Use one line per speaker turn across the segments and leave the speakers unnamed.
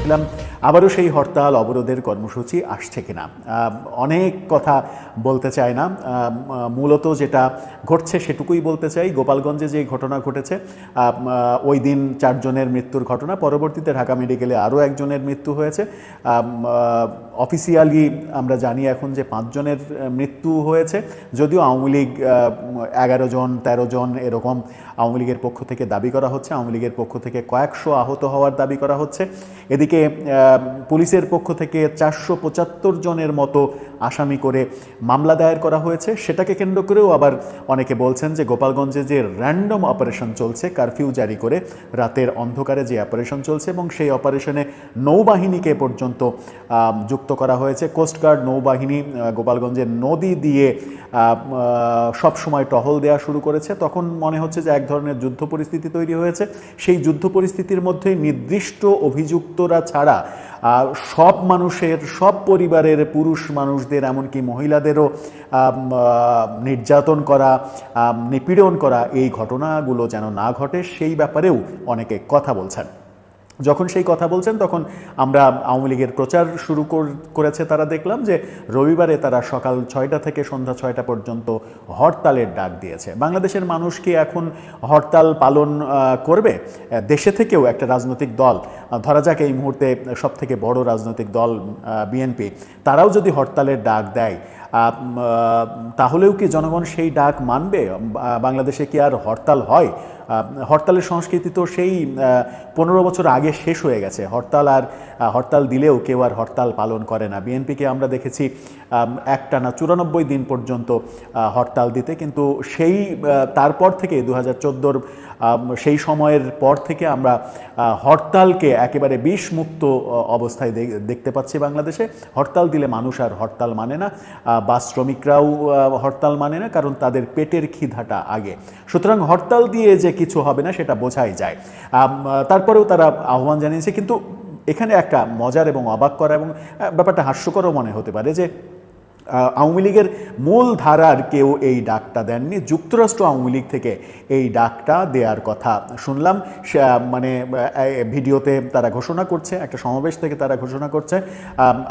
বলেছিলাম আবারও সেই হরতাল অবরোধের কর্মসূচি আসছে কিনা। অনেক কথা বলতে চাই না, মূলত যেটা ঘটছে সেটুকুই বলতে চাই। গোপালগঞ্জে যে ঘটনা ঘটেছে, ওই দিন 4 জনের মৃত্যুর ঘটনা, পরবর্তীতে ঢাকা মেডিকেলে আরও একজনের মৃত্যু হয়েছে। অফিসিয়ালি আমরা জানি এখন যে 5 জনের মৃত্যু হয়েছে, যদিও আওয়ামী লীগ 11 জন 13 জন এরকম আওয়ামী লীগের পক্ষ থেকে দাবি করা হচ্ছে, আওয়ামী লীগের পক্ষ থেকে কয়েকশো আহত হওয়ার দাবি করা হচ্ছে। এদিকে পুলিশের পক্ষ থেকে 475 জনের মতো আসামি করে মামলা দায়ের করা হয়েছে। সেটাকে কেন্দ্র করেও আবার অনেকে বলছেন যে গোপালগঞ্জে যে র্যান্ডম অপারেশন চলছে, কারফিউ জারি করে রাতের অন্ধকারে যে অপারেশন চলছে, এবং সেই অপারেশনে নৌবাহিনীকে পর্যন্ত যুক্ত করা হয়েছে। কোস্টগার্ড নৌবাহিনী গোপালগঞ্জের নদী দিয়ে সব সময় টহল দেওয়া শুরু করেছে। তখন মনে হচ্ছে যে এক ধরনের যুদ্ধ পরিস্থিতি তৈরি হয়েছে। সেই যুদ্ধ পরিস্থিতির মধ্যে নির্দিষ্ট অভিযুক্তরা ছাড়া সব মানুষের, সব পরিবারের পুরুষ মানুষদের, এমনকি মহিলাদেরও নির্যাতন করা, নিপীড়ন করা, এই ঘটনাগুলো যেন না ঘটে সেই ব্যাপারেও অনেকে কথা বলছেন। যখন সেই কথা বলছেন তখন আমরা আওয়ামী লীগের প্রচার শুরু করেছে তারা, দেখলাম যে রবিবারে তারা সকাল 6টা থেকে সন্ধ্যা 6টা পর্যন্ত হরতালের ডাক দিয়েছে। বাংলাদেশের মানুষ কি এখন হরতাল পালন করবে? দেশে থেকেও একটা রাজনৈতিক দল, ধরা যাক এই মুহূর্তে সবথেকে বড় রাজনৈতিক দল বিএনপি, তারাও যদি হরতালের ডাক দেয়, তাহলেও কি জনগণ সেই ডাক মানবে? বাংলাদেশে কি আর হরতাল হয়? হরতালের সংস্কৃতি তো সেই 15 বছর আগে শেষ হয়ে গেছে। হরতাল দিলেও কেউ আর হরতাল পালন করে না। বিএনপিকে আমরা দেখেছি একটানা 94 দিন পর্যন্ত হরতাল দিতে, কিন্তু সেই তারপর থেকে 2014 সেই সময়ের পর থেকে আমরা হরতালকে একেবারে বিষমুক্ত অবস্থায় দেখতে পাচ্ছি বাংলাদেশে। হরতাল দিলে মানুষ আর হরতাল মানে না, বাস শ্রমিকরাও হরতাল মানে না, কারণ তাদের পেটের খিদাটা আগে। সুতরাং হরতাল দিয়ে যে কিছু হবে না সেটা বোঝাই যায়। তারপরেও তারা আহ্বান জানিয়েছে। কিন্তু এখানে একটা মজার এবং অবাক করা এবং ব্যাপারটা হাস্যকরও মনে হতে পারে যে আওয়ামী লীগের মূল ধারার কেউ এই ডাকটা দেননি। যুক্তরাষ্ট্র আওয়ামী লীগ থেকে এই ডাকটা দেওয়ার কথা শুনলাম। মানে ভিডিওতে তারা ঘোষণা করছে, একটা সমাবেশ থেকে তারা ঘোষণা করছে।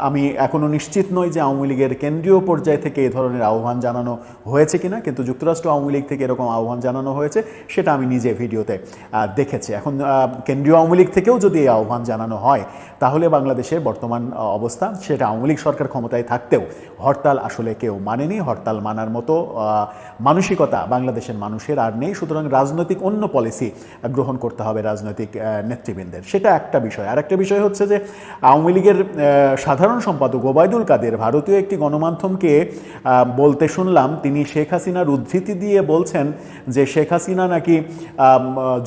আমি এখনও নিশ্চিত নই যে আওয়ামী লীগের কেন্দ্রীয় পর্যায় থেকে এই ধরনের আহ্বান জানানো হয়েছে কিনা, কিন্তু যুক্তরাষ্ট্র আওয়ামী লীগ থেকে এরকম আহ্বান জানানো হয়েছে, সেটা আমি নিজে ভিডিওতে দেখেছি। এখন কেন্দ্রীয় আওয়ামী লীগ থেকেও যদি এই আহ্বান জানানো হয়, তাহলে বাংলাদেশের বর্তমান অবস্থা, সেটা আওয়ামী লীগ সরকার ক্ষমতায় থাকতেও হরতাল আসলে কেউ মানেনি। হরতাল মানার মতো মানসিকতা বাংলাদেশের মানুষের আর নেই। সুতরাং রাজনৈতিক অন্য পলিসি গ্রহণ করতে হবে রাজনৈতিক নেতৃবৃন্দের। সেটা একটা বিষয়। আর একটা বিষয় হচ্ছে যে আওয়ামী লীগের সাধারণ সম্পাদক ওবায়দুল কাদের ভারতীয় একটি গণমাধ্যমকে বলতে শুনলাম, তিনি শেখ হাসিনার উদ্ধৃতি দিয়ে বলছেন যে শেখ হাসিনা নাকি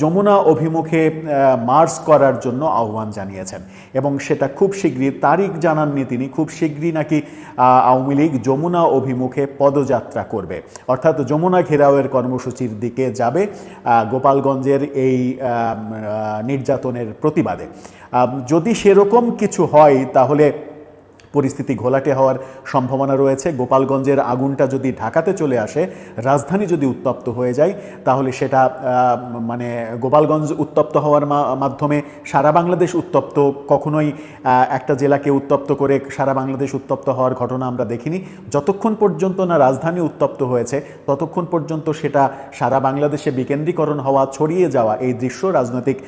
যমুনা অভিমুখে মার্চ করার জন্য আহ্বান জানিয়েছেন, এবং সেটা খুব শীঘ্রই, তারিখ জানাননি তিনি, খুব শীঘ্রই নাকি আওয়ামী লীগ যমুনা অভিমুখে পদযাত্রা করবে, অর্থাৎ যমুনা ঘেরাওয়ের কর্মসূচির দিকে যাবে গোপালগঞ্জের এই নির্যাতনের প্রতিবাদে। যদি সেরকম কিছু হয় তাহলে পরিস্থিতি ঘোলাটে হওয়ার সম্ভাবনা রয়েছে। গোপালগঞ্জের আগুনটা যদি ঢাকাতে চলে আসে, রাজধানী যদি উত্তপ্ত হয়ে যায়, তাহলে সেটা মানে গোপালগঞ্জ উত্তপ্ত হওয়ার মাধ্যমে সারা বাংলাদেশ উত্তপ্ত, কখনোই একটা জেলাকে উত্তপ্ত করে সারা বাংলাদেশ উত্তপ্ত হওয়ার ঘটনা আমরা দেখিনি। যতক্ষণ পর্যন্ত না রাজধানী উত্তপ্ত হয়েছে, ততক্ষণ পর্যন্ত সেটা সারা বাংলাদেশে বিকেন্দ্রীকরণ হওয়া, ছড়িয়ে যাওয়া, এই দৃশ্য রাজনৈতিক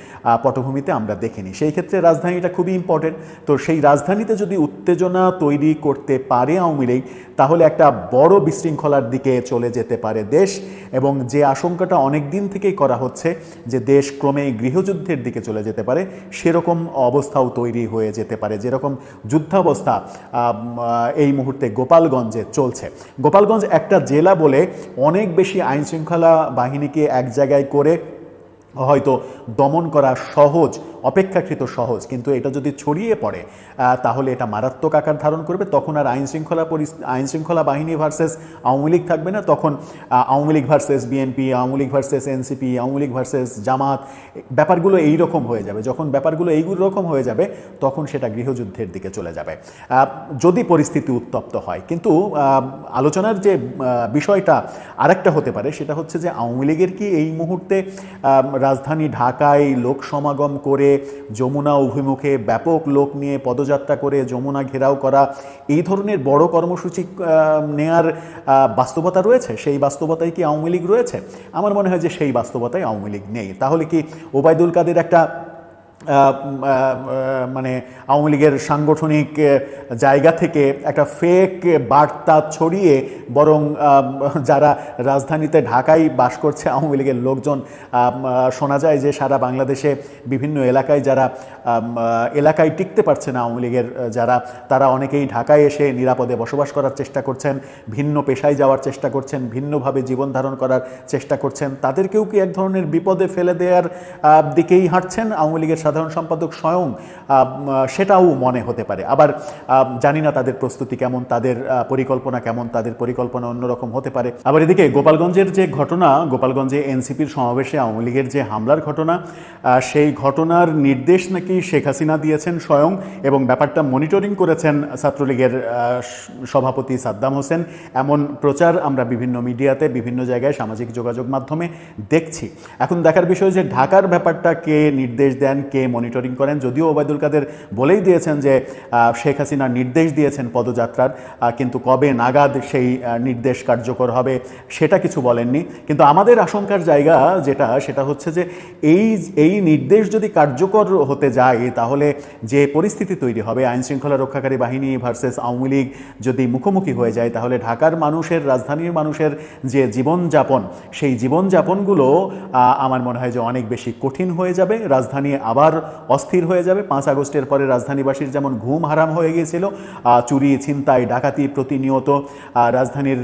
পটভূমিতে আমরা দেখিনি। সেই ক্ষেত্রে রাজধানীটা খুবই ইম্পর্টেন্ট। তো সেই রাজধানীতে যদি উত্তেজনা তৈরি করতে পারে আওয়ামী লীগ, তাহলে একটা বড় বিশৃঙ্খলার দিকে চলে যেতে পারে দেশ, এবং যে আশঙ্কাটা অনেক দিন থেকেই করা হচ্ছে যে দেশ ক্রমে গৃহযুদ্ধের দিকে চলে যেতে পারে, সেরকম অবস্থাও তৈরি হয়ে যেতে পারে, যেরকম যুদ্ধাবস্থা এই মুহূর্তে গোপালগঞ্জে চলছে। গোপালগঞ্জ একটা জেলা বলে অনেক বেশি আইনশৃঙ্খলা বাহিনীকে এক জায়গায় করে হয়তো দমন করা সহজ, অপেক্ষাকৃত সহজ, কিন্তু এটা যদি ছড়িয়ে পড়ে তাহলে এটা মারাত্মক আকার ধারণ করবে। তখন আর আইনশৃঙ্খলা বাহিনী ভার্সেস আওয়ামী লীগ থাকবে না, তখন Awami League versus BNP, Awami League versus NCP, Awami League versus Jamaat, ব্যাপারগুলো এই রকম হয়ে যাবে। যখন ব্যাপারগুলো এইগুলো রকম হয়ে যাবে, তখন সেটা গৃহযুদ্ধের দিকে চলে যাবে যদি পরিস্থিতি উত্তপ্ত হয়। কিন্তু আলোচনার যে বিষয়টা আরেকটা হতে পারে, সেটা হচ্ছে যে আওয়ামী লীগের কি এই মুহূর্তে রাজধানী ঢাকায় লোক সমাগম করে যমুনা অভিমুখে ব্যাপক লোক নিয়ে পদযাত্রা করে যমুনা ঘেরাও করা, এই ধরনের বড় কর্মসূচি নেয়ার বাস্তবতা রয়েছে? সেই বাস্তবতায় কি আওয়ামী লীগ রয়েছে? আমার মনে হয় যে সেই বাস্তবতায় আওয়ামী লীগ নেই। তাহলে কি ওবায়দুল কাদের একটা মানে আওয়ামী লীগের সাংগঠনিক জায়গা থেকে একটা ফেক বার্তা ছড়িয়ে বরং যারা রাজধানীতে ঢাকায় বাস করছে আওয়ামী লীগের লোকজন, শোনা যায় যে সারা বাংলাদেশে বিভিন্ন এলাকায় যারা এলাকায় টিকতে পারছে না আওয়ামী লীগের যারা, তারা অনেকেই ঢাকায় এসে নিরাপদে বসবাস করার চেষ্টা করছেন, ভিন্ন পেশায় যাওয়ার চেষ্টা করছেন, ভিন্নভাবে জীবন ধারণ করার চেষ্টা করছেন, তাদেরকেও কি এক ধরনের বিপদে ফেলে দেওয়ার দিকেই হাঁটছেন আওয়ামী লীগের সাধারণ সম্পাদক স্বয়ং? সেটাও মনে হতে পারে। আবার জানি না তাদের প্রস্তুতি কেমন, তাদের পরিকল্পনা কেমন, তাদের পরিকল্পনা অন্যরকম হতে পারে। আবার এদিকে গোপালগঞ্জের যে ঘটনা, গোপালগঞ্জে এনসিপির সমাবেশে আওয়ামী লীগের যে হামলার ঘটনা, সেই ঘটনার নির্দেশ নাকি শেখ হাসিনা দিয়েছেন স্বয়ং, এবং ব্যাপারটা মনিটরিং করেছেন ছাত্রলীগের সভাপতি সাদ্দাম হোসেন। এমন প্রচার আমরা বিভিন্ন মিডিয়াতে, বিভিন্ন জায়গায়, সামাজিক যোগাযোগ মাধ্যমে দেখছি। এখন দেখার বিষয় যে ঢাকার ব্যাপারটা কে নির্দেশ দেন, কে মনিটরিং করেন। যদিও ওবায়দুল কাদের বলেই দিয়েছেন যে শেখ হাসিনা নির্দেশ দিয়েছেন পদযাত্রার, কিন্তু কবে নাগাদ সেই নির্দেশ কার্যকর হবে সেটা কিছু বলেননি। কিন্তু আমাদের আশঙ্কার জায়গা সেটা হচ্ছে যে এই নির্দেশ যদি কার্যকর হতে যায় তাহলে যে পরিস্থিতি তৈরি হবে, আইন শৃঙ্খলা রক্ষাকারী বাহিনী ভার্সেস আওয়ামী লীগ যদি মুখোমুখি হয়ে যায়, তাহলে ঢাকার মানুষের, রাজধানীর মানুষের যে জীবনযাপন, সেই জীবনযাপনগুলো আমার মনে হয় যে অনেক বেশি কঠিন হয়ে যাবে। রাজধানী আবার অস্থির হয়ে যাবে। 5 আগস্টের পরে রাজধানীবাসীর যেমন ঘুম হারাম হয়ে গিয়েছিল, চুরি, ছিনতাই, ডাকাতি প্রতিনিয়ত, রাজধানীর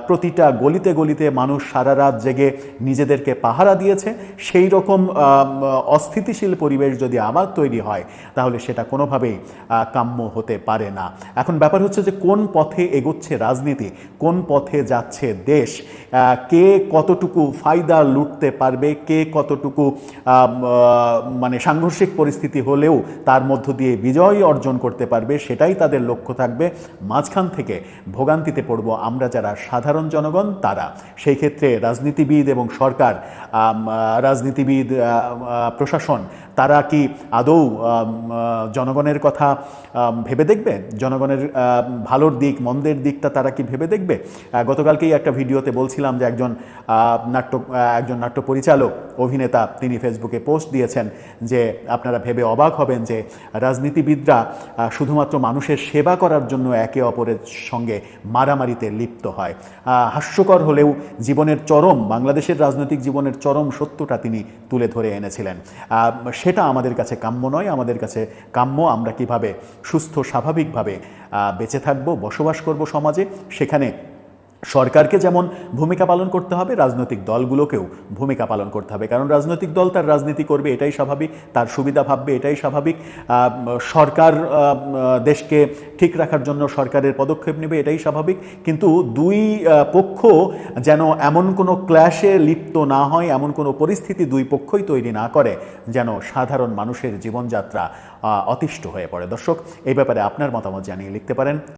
প্রতিটা গলিতে গলিতে মানুষ সারা রাত জেগে নিজেদেরকে পাহারা দিয়েছে, সেই রকম অস্থিতিশীল পরিবেশ যদি আবার তৈরি হয় তাহলে সেটা কোনোভাবেই কাম্য হতে পারে না। এখন ব্যাপার হচ্ছে যে কোন পথে এগোচ্ছে রাজনীতি, কোন পথে যাচ্ছে দেশ, কে কতটুকু ফায়দা লুটতে পারবে, কে কতটুকু মানে সাংঘর্ষিক পরিস্থিতি হলেও তার মধ্য দিয়ে বিজয় অর্জন করতে পারবে, সেটাই তাদের লক্ষ্য থাকবে। মাঝখান থেকে ভোগান্তিতে পড়ব আমরা যারা সাধারণ জনগণ তারা। সেই ক্ষেত্রে রাজনীতিবিদ এবং সরকার, রাজনীতিবিদ, প্রশাসন, তারা কি আদৌ জনগণের কথা ভেবে দেখবে? জনগণের ভালোর দিক, মন্দের দিকটা তারা কি ভেবে দেখবে? গতকালকেই একটা ভিডিওতে বলছিলাম যে একজন নাট্য পরিচালক, অভিনেতা, তিনি ফেসবুকে পোস্ট দিয়েছেন যে আপনারা ভেবে অবাক হবেন যে রাজনীতিবিদরা শুধুমাত্র মানুষের সেবা করার জন্য একে অপরের সঙ্গে মারামারিতে লিপ্ত হয়। হাস্যকর হলেও জীবনের চরম, বাংলাদেশের রাজনৈতিক জীবনের চরম সত্যটা তিনি তুলে ধরে এনেছিলেন। সেটা আমাদের কাছে কাম্য নয়। আমাদের কাছে কাম্য আমরা কিভাবে সুস্থ স্বাভাবিকভাবে বেঁচে থাকব, বসবাস করব সমাজে। সেখানে সরকারকে যেমন ভূমিকা পালন করতে হবে, রাজনৈতিক দলগুলোকেও ভূমিকা পালন করতে হবে। কারণ রাজনৈতিক দল তার রাজনীতি করবে, এটাই স্বাভাবিক, তার সুবিধা ভাববে, এটাই স্বাভাবিক। সরকার দেশকে ঠিক রাখার জন্য সরকারের পদক্ষেপ নেবে, এটাই স্বাভাবিক। কিন্তু দুই পক্ষ যেন এমন কোনো ক্ল্যাশে লিপ্ত না হয়, এমন কোনো পরিস্থিতি দুই পক্ষই তৈরি না করে যেন সাধারণ মানুষের জীবনযাত্রা অতিষ্ঠ হয়ে পড়ে। দর্শক, এই ব্যাপারে আপনার মতামত জানিয়ে লিখতে পারেন।